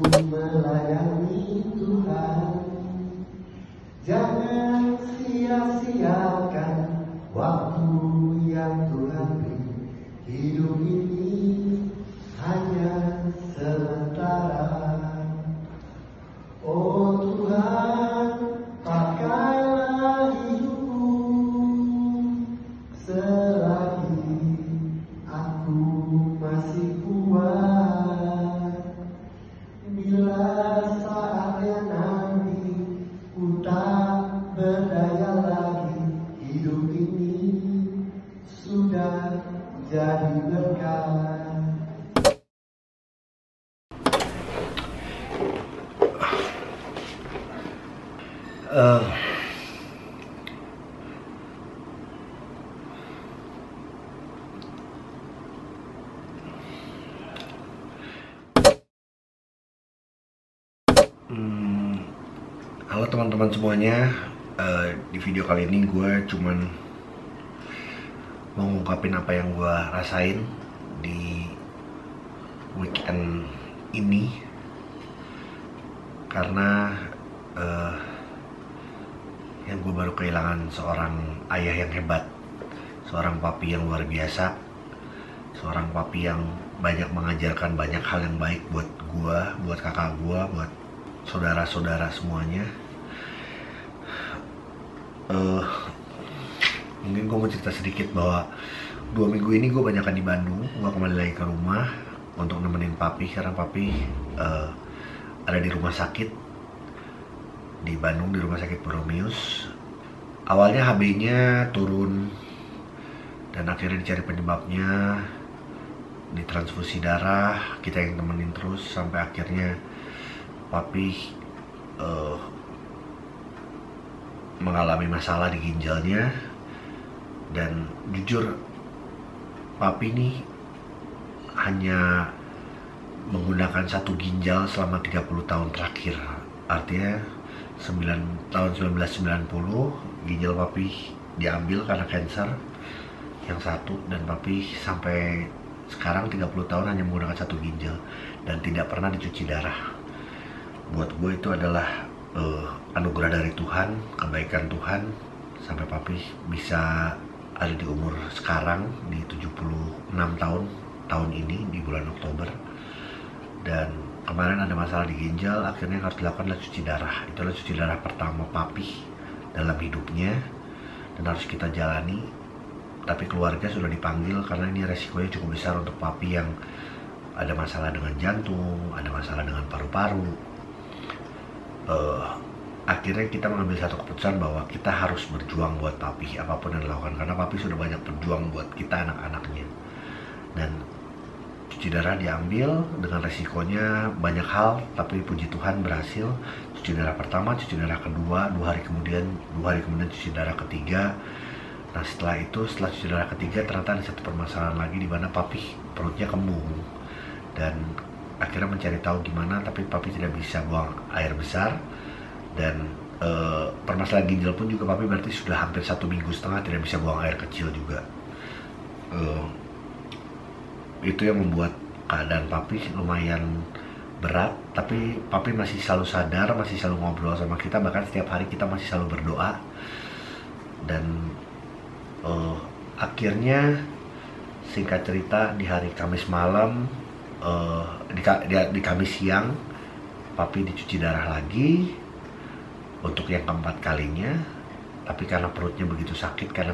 Melayani Tuhan, jangan sia-siakan waktu yang Tuhan beri. Hidup ini hanya sementara. Oh Tuhan, pakailah hidupku selagi aku masih kuat. Bila saatnya nanti ku tak berdaya lagi, hidup ini sudah jadi berkah. Halo teman-teman semuanya, di video kali ini gue cuman mau ngungkapin apa yang gue rasain di weekend ini. Karena yang gue baru kehilangan seorang ayah yang hebat, seorang papi yang luar biasa, seorang papi yang banyak mengajarkan banyak hal yang baik buat gue, buat kakak gue, buat saudara-saudara semuanya. Mungkin gue mau cerita sedikit bahwa 2 minggu ini gue banyakan di Bandung. Gue kembali lagi ke rumah untuk nemenin papi, karena papi ada di rumah sakit di Bandung, di rumah sakit Boromius. Awalnya HB-nya turun dan akhirnya dicari penyebabnya, ditransfusi darah, kita yang temenin terus sampai akhirnya papi mengalami masalah di ginjalnya. Dan jujur, papi ini hanya menggunakan satu ginjal selama 30 tahun terakhir. Artinya tahun 1990 ginjal papi diambil karena kanker yang satu, dan papi sampai sekarang 30 tahun hanya menggunakan satu ginjal dan tidak pernah dicuci darah. Buat gue itu adalah anugerah dari Tuhan, kebaikan Tuhan, sampai papi bisa ada di umur sekarang di 76 tahun ini di bulan Oktober. Dan kemarin ada masalah di ginjal, akhirnya yang harus dilakukan adalah cuci darah. Itulah cuci darah pertama papi dalam hidupnya dan harus kita jalani. Tapi keluarga sudah dipanggil karena ini resikonya cukup besar untuk papi yang ada masalah dengan jantung, ada masalah dengan paru-paru. Akhirnya kita mengambil satu keputusan bahwa kita harus berjuang buat papi, apapun yang dilakukan, karena papi sudah banyak berjuang buat kita anak-anaknya. Dan cuci darah diambil dengan resikonya banyak hal, tapi puji Tuhan berhasil. Cuci darah pertama, cuci darah kedua, 2 hari kemudian cuci darah ketiga. Nah setelah cuci darah ketiga ternyata ada satu permasalahan lagi, di mana papi perutnya kembung. Dan akhirnya mencari tahu gimana, tapi papi tidak bisa buang air besar. Dan permasalahan ginjal pun juga papi berarti sudah hampir 1,5 minggu tidak bisa buang air kecil juga. Itu yang membuat keadaan papi lumayan berat, tapi papi masih selalu sadar, masih selalu ngobrol sama kita, bahkan setiap hari kita masih selalu berdoa. Dan akhirnya singkat cerita di hari Kamis malam, di Kamis siang papi dicuci darah lagi untuk yang keempat kalinya. Tapi karena perutnya begitu sakit, karena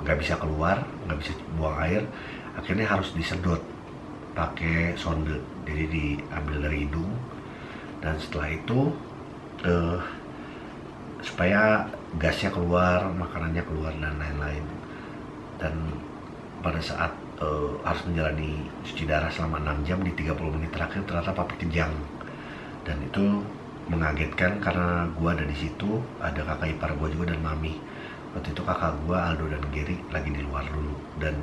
nggak bisa keluar, nggak bisa buang air, akhirnya harus disedot pakai sonde, jadi diambil dari hidung. Dan setelah itu supaya gasnya keluar, makanannya keluar, dan lain-lain. Dan pada saat harus menjalani cuci darah selama 6 jam, di 30 menit terakhir ternyata papi kejang. Dan itu mengagetkan karena gue ada di situ, ada kakak ipar gue juga dan mami. Waktu itu kakak gue Aldo dan Gary lagi di luar dulu. Dan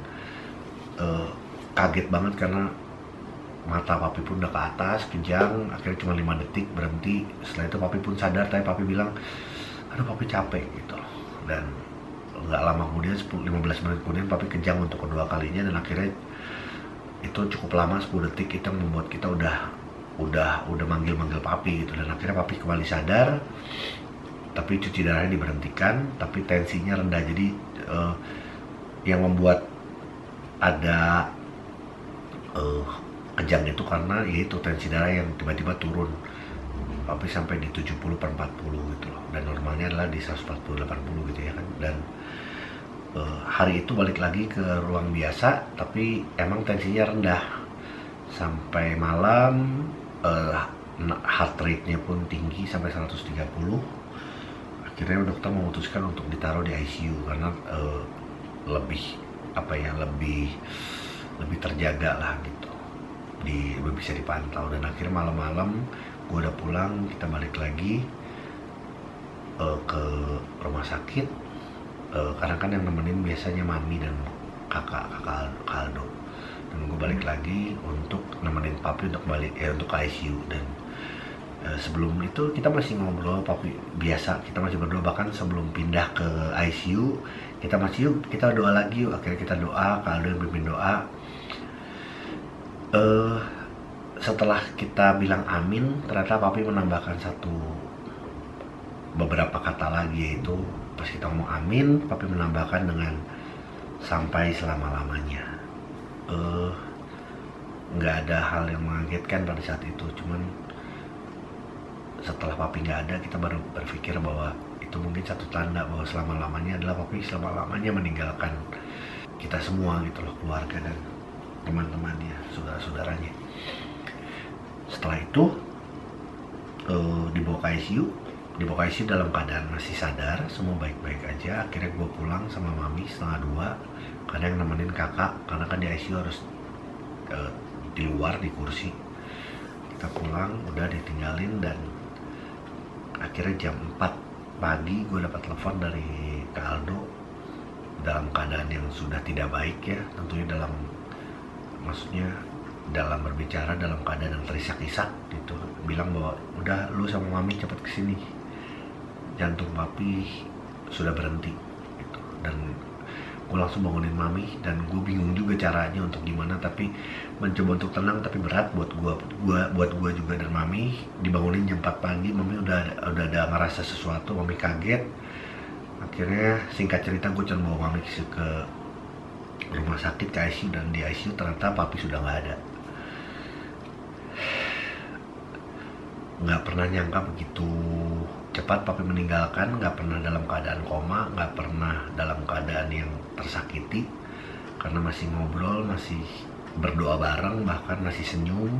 kaget banget karena mata papi pun udah ke atas, kejang. Akhirnya cuma 5 detik berhenti. Setelah itu papi pun sadar, tapi papi bilang, aduh papi capek gitu. Dan nggak lama kemudian, 15 menit kemudian papi kejang untuk kedua kalinya. Dan akhirnya itu cukup lama, 10 detik, itu yang membuat kita udah udah manggil papi gitu, dan akhirnya papi kembali sadar, tapi cuci darahnya diberhentikan, tapi tensinya rendah. Jadi yang membuat ada kejang itu karena yaitu tensi darah yang tiba-tiba turun, papi sampai di 70/40 gitu loh, dan normalnya adalah di 140/80 gitu ya kan. Dan hari itu balik lagi ke ruang biasa, tapi emang tensinya rendah sampai malam. Heart rate-nya pun tinggi sampai 130. Akhirnya dokter memutuskan untuk ditaruh di ICU karena lebih terjaga lah gitu, lebih bisa dipantau. Dan akhirnya malam-malam gue udah pulang, kita balik lagi ke rumah sakit, karena kan yang nemenin biasanya mami dan kakak Aldo. Dan gue balik lagi untuk nemenin papi untuk untuk ke ICU. Dan sebelum itu kita masih ngobrol papi biasa, kita masih berdoa. Bahkan sebelum pindah ke ICU kita doa lagi yuk. Akhirnya kita doa, Kak Aldo yang pimpin doa. Setelah kita bilang amin, ternyata papi menambahkan beberapa kata lagi, yaitu pas kita ngomong amin, papi menambahkan dengan sampai selama-lamanya. Nggak ada hal yang mengagetkan pada saat itu, cuman setelah papi nggak ada, kita baru berpikir bahwa itu mungkin satu tanda bahwa selama-lamanya adalah papi selama-lamanya meninggalkan kita semua gitu loh, keluarga dan teman-temannya, saudara-saudaranya. Setelah itu dibawa ke ICU dalam keadaan masih sadar, semua baik-baik aja. Akhirnya gue pulang sama mami 1:30, karena yang nemenin kakak, karena kan di ICU harus di luar di kursi. Kita pulang, udah ditinggalin, dan akhirnya jam 4 pagi gue dapat telepon dari Kak Aldo dalam keadaan yang sudah tidak baik ya, tentunya maksudnya dalam berbicara dalam keadaan yang terisak-isak gitu, bilang bahwa udah lu sama mami cepet kesini, jantung papi sudah berhenti gitu. Dan gue langsung bangunin mami, dan gue bingung juga caranya untuk gimana, tapi mencoba untuk tenang, tapi berat buat gue juga. Dan mami dibangunin jam 4 pagi, mami udah ada ngerasa sesuatu, mami kaget. Akhirnya singkat cerita gue coba bawa mami ke rumah sakit, ke ICU, dan di ICU ternyata papi sudah nggak ada. Nggak pernah nyangka begitu cepat papi meninggalkan, nggak pernah dalam keadaan koma, nggak pernah dalam keadaan yang tersakiti, karena masih ngobrol, masih berdoa bareng, bahkan masih senyum.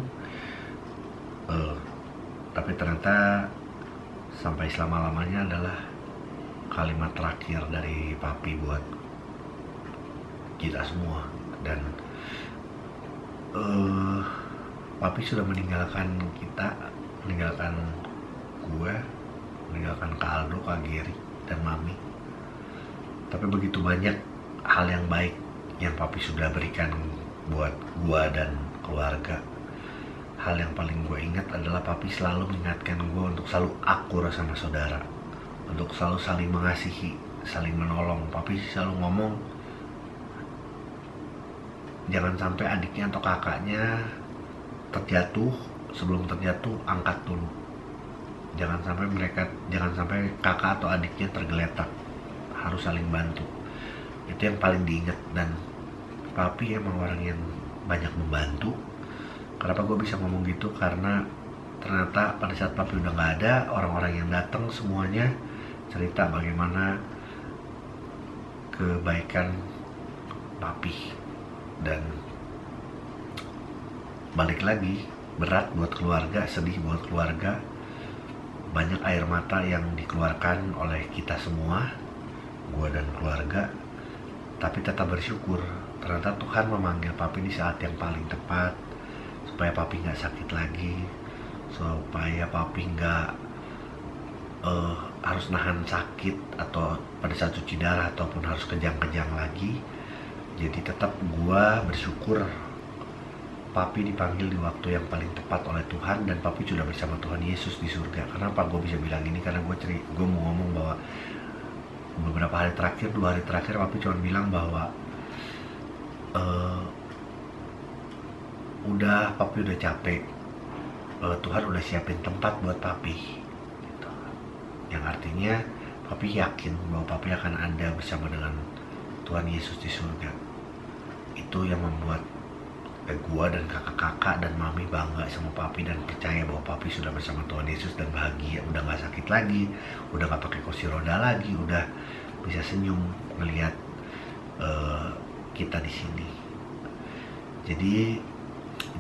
Tapi ternyata sampai selama-lamanya adalah kalimat terakhir dari papi buat kita semua. Dan papi sudah meninggalkan kita, meninggalkan gue, meninggalkan Kak Aldo, Kak Geri, dan mami. Tapi begitu banyak hal yang baik yang papi sudah berikan buat gue dan keluarga. Hal yang paling gue ingat adalah papi selalu mengingatkan gue untuk selalu akur sama saudara, untuk selalu saling mengasihi, saling menolong. Papi selalu ngomong, jangan sampai adiknya atau kakaknya terjatuh, sebelum terjatuh angkat dulu. Jangan sampai kakak atau adiknya tergeletak, harus saling bantu. Itu yang paling diingat. Dan papi emang orang yang banyak membantu. Kenapa gue bisa ngomong gitu? Karena ternyata pada saat papi udah gak ada, orang-orang yang datang semuanya cerita bagaimana kebaikan papi. Dan balik lagi, berat buat keluarga, sedih buat keluarga, banyak air mata yang dikeluarkan oleh kita semua, gue dan keluarga. Tapi tetap bersyukur, ternyata Tuhan memanggil papi di saat yang paling tepat, supaya papi gak sakit lagi, supaya papi gak harus nahan sakit atau pada saat cuci darah ataupun harus kejang-kejang lagi. Jadi tetap gua bersyukur papi dipanggil di waktu yang paling tepat oleh Tuhan, dan papi sudah bersama Tuhan Yesus di surga. Kenapa gue bisa bilang ini? Karena gue mau ngomong bahwa beberapa hari terakhir, 2 hari terakhir, papi cuma bilang bahwa papi udah capek, Tuhan udah siapin tempat buat papi gitu. Yang artinya papi yakin bahwa papi akan ada bersama dengan Tuhan Yesus di surga. Itu yang membuat gua dan kakak-kakak dan mami bangga sama papi dan percaya bahwa papi sudah bersama Tuhan Yesus dan bahagia, udah gak sakit lagi, udah gak pakai kursi roda lagi, udah bisa senyum ngelihat kita di sini. Jadi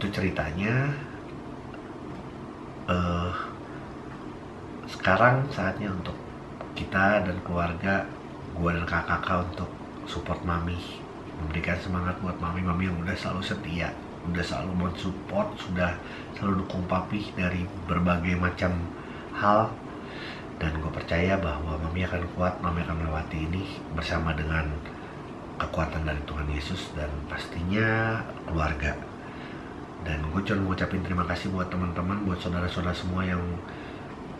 itu ceritanya. Sekarang saatnya untuk kita dan keluarga, gua dan kakak-kakak untuk support mami, memberikan semangat buat mami yang udah selalu setia, udah selalu mensupport, sudah selalu dukung papi dari berbagai macam hal. Dan gue percaya bahwa mami akan kuat, mami akan melewati ini bersama dengan kekuatan dari Tuhan Yesus dan pastinya keluarga. Dan gue cuma ngucapin terima kasih buat teman-teman, buat saudara-saudara semua yang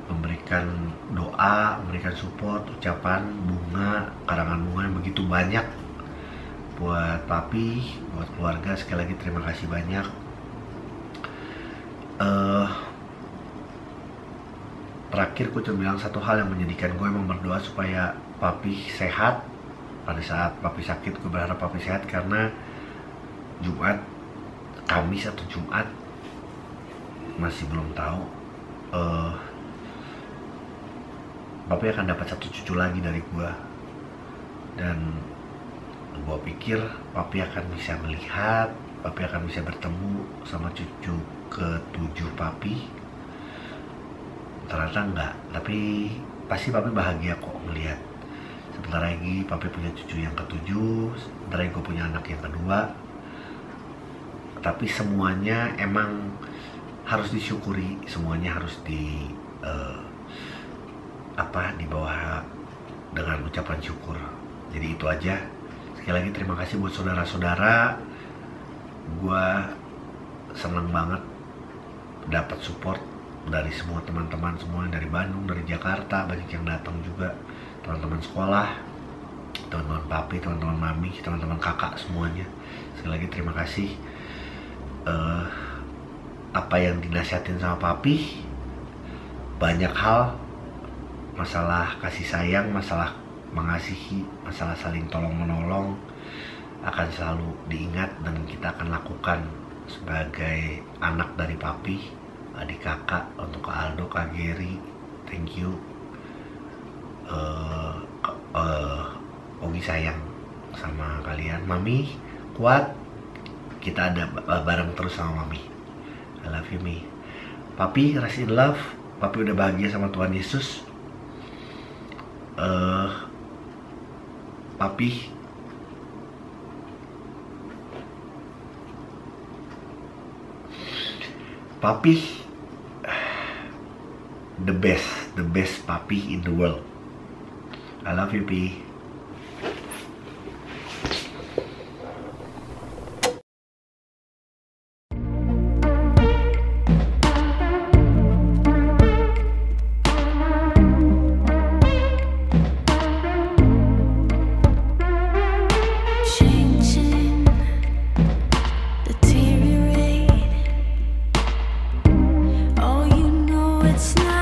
memberikan doa, memberikan support, ucapan, bunga, karangan bunga yang begitu banyak buat papi, buat keluarga. Sekali lagi terima kasih banyak. Terakhir gue cuma bilang satu hal yang menyedihkan, gue emang berdoa supaya papi sehat. Pada saat papi sakit, gue berharap papi sehat karena Kamis atau Jumat masih belum tahu. Papi akan dapat 1 cucu lagi dari gue, dan gue pikir papi akan bisa melihat, papi akan bisa bertemu sama cucu ke-7 papi. Ternyata enggak, tapi pasti papi bahagia kok melihat. Sebentar lagi papi punya cucu yang ke-7, sebentar lagi gue punya anak yang kedua. Tapi semuanya emang harus disyukuri, semuanya harus dibawa dengan ucapan syukur. Jadi itu aja. Sekali lagi terima kasih buat saudara-saudara. Gua senang banget dapat support dari semua teman-teman semua, dari Bandung, dari Jakarta, banyak yang datang juga, teman-teman sekolah, teman-teman papi, teman-teman mami, teman-teman kakak semuanya. Sekali lagi terima kasih. Apa yang dinasihatin sama papi, banyak hal, masalah kasih sayang, masalah mengasihi, masalah saling tolong menolong akan selalu diingat dan kita akan lakukan sebagai anak dari papi, adik kakak. Untuk Kak Aldo, Kak Geri, thank you. Ogi sayang sama kalian. Mami kuat, kita ada bareng terus sama mami. I love you, Mi. Papi rest in love. Papi udah bahagia sama Tuhan Yesus. Papi the best papi in the world. I love you, Pi. It's not